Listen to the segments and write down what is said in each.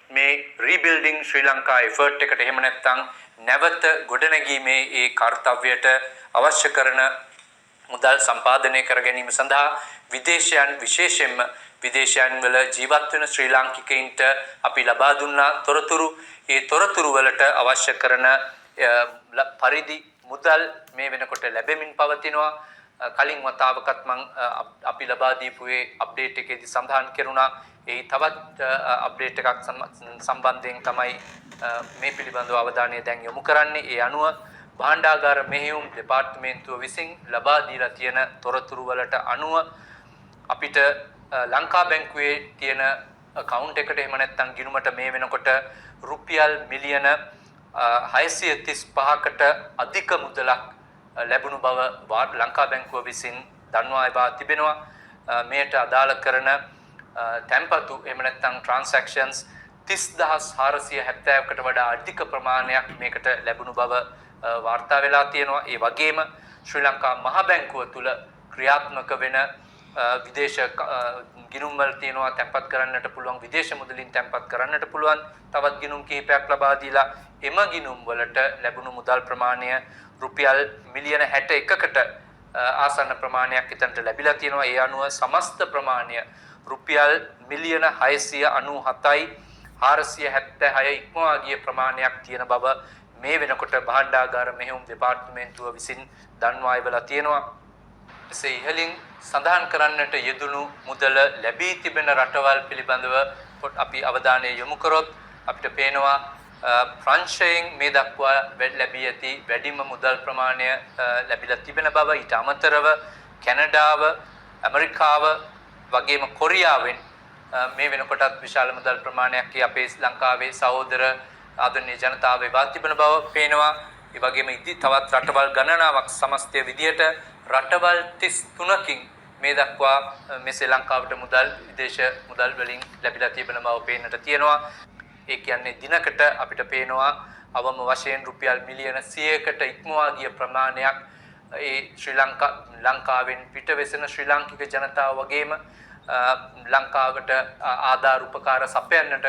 මේ රීබිල්ඩින් ශ්‍රී ලංකා එෆර්ට් එකට එහෙම නැත්නම් නැවත ගොඩනැගීමේ ඒ කාර්යයට අවශ්‍ය කරන මුදල් සම්පාදනය කර ගැනීම සඳහා විදේශයන් විශේෂයෙන්ම විදේශයන් වල ජීවත් වෙන ශ්‍රී ලාංකිකයින්ට අපි ලබා දුන්නා තොරතුරු ඒ තොරතුරු වලට අවශ්‍ය කරන පරිදි මුදල් මේ වෙනකොට ලැබෙමින් පවතිනවා කලින් වතාවකත් මම අපි ලබා දීපු ඒ අප්ඩේට් එකේදී සඳහන් කරුණා ඒ තවත් අප්ඩේට් එකක් සම්බන්ධයෙන් තමයි මේ පිළිබඳව අවධානය දැන් යොමු කරන්නේ ඒ අනුව භාණ්ඩාගාර මෙහෙයුම් දෙපාර්තමේන්තුව විසින් ලබා දීලා තියෙන තොරතුරු වලට අනුව අපිට ලංකා බැංකුවේ තියෙන account එකට එහෙම නැත්නම් ගිණුමට මේ වෙනකොට රුපියල් මිලියන 635කට අධික මුදලක් ලැබුණු බව ලංකා බැංකුව විසින් දන්වා තිබෙනවා මේට අදාළ කරන තැන්පතු එහෙම නැත්නම් transactions 30470කට වඩා අධික ප්‍රමාණයක් මේකට ලැබුණු බව වාර්තා වෙලා තියෙනවා ඒ වගේම ශ්‍රී ලංකා මහ බැංකුව තුල ක්‍රියාත්මක වෙන විදේශ ගිණුම් වල තියෙනවා තැන්පත් කරන්නට පුළුවන් විදේශ මුදලින් තැන්පත් කරන්නට පුළුවන් තවත් ගිණුම් කිහිපයක් ලබා දීලා එම ගිණුම් වලට ලැබුණු මුදල් ප්‍රමාණය රුපියල් මිලියන 61කට ආසන්න ප්‍රමාණයක් ඉතනට ලැබිලා තියෙනවා ඒ අනුව සමස්ත ප්‍රමාණය රුපියල් මිලියන 697යි 476 ඉක්මවා ගිය ප්‍රමාණයක් තියෙන බව මේ වෙනකොට භාණ්ඩාගාර මෙහෙයුම් දෙපාර්තමේන්තුව විසින් දන්වා ඉවලා තියෙනවා. එසේ ඉහළින් සඳහන් කරන්නට යෙදුණු මුදල ලැබී තිබෙන රටවල් පිළිබඳව අපි අවධානය යොමු කරොත් අපිට පේනවා ප්‍රංශයෙන් මේ දක්වා ලැබී ඇති වැඩිම මුදල් ප්‍රමාණය ලැබිලා තිබෙන බව ඊට අමතරව කැනඩාව ඇමරිකාව වගේම කොරියාවෙන් මේ වෙනකොටත් විශාල මුදල් ප්‍රමාණයක් අපේ ලංකාවේ සහෝදර ආදරණීය ජනතාව එවා තිබෙන බව පේනවා. ඒ වගේම තවත් රටවල් ගණනාවක් සමස්තය විදියට රටවල් 33කින් මේ දක්වා මේ ශ්‍රී ලංකාවට මුදල් විදේශ මුදල් වලින් ලැබිලා තිබෙන බව පේන්නට තියෙනවා. ඒ කියන්නේ දිනකට අපිට පේනවා අවම වශයෙන් රුපියල් මිලියන 100කට ඉක්මවා ගිය ප්‍රමාණයක් ඒ ලංකාවෙන් පිටවෙසෙන ශ්‍රී ලාංකික ජනතාව වගේම ලංකාවට ආධාර උපකාර සපයන්නට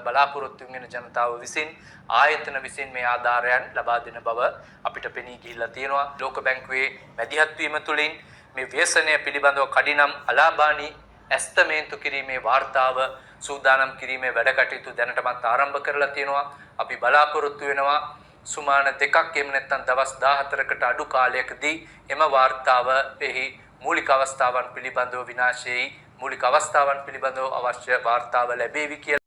බලාපොරොත්තු වෙන ජනතාව විසින් ආයතන විසින් මේ ආධාරයන් ලබා දෙන බව අපිට පෙනී ගිහිල්ලා තියෙනවා. ලෝක බැංකුවේ මැදිහත් වීම තුළින් මේ ව්‍යසනය පිළිබඳව කඩිනම් අලාභානි ඇස්තමේන්තු කිරීමේ වාර්තාව සූදානම් කිරීමේ වැඩ කටයුතු දැනටමත් ආරම්භ කරලා තියෙනවා. අපි බලාපොරොත්තු වෙනවා සුමාන දෙකක් එහෙම නැත්නම් දවස් 14කට අඩු කාලයකදී එම වාර්තාව එහි මූලික අවස්ථාවන් පිළිබඳව විනාශයේ මූලික අවස්ථාවන් පිළිබඳව අවශ්‍ය වාර්තාව ලැබෙවි කියලා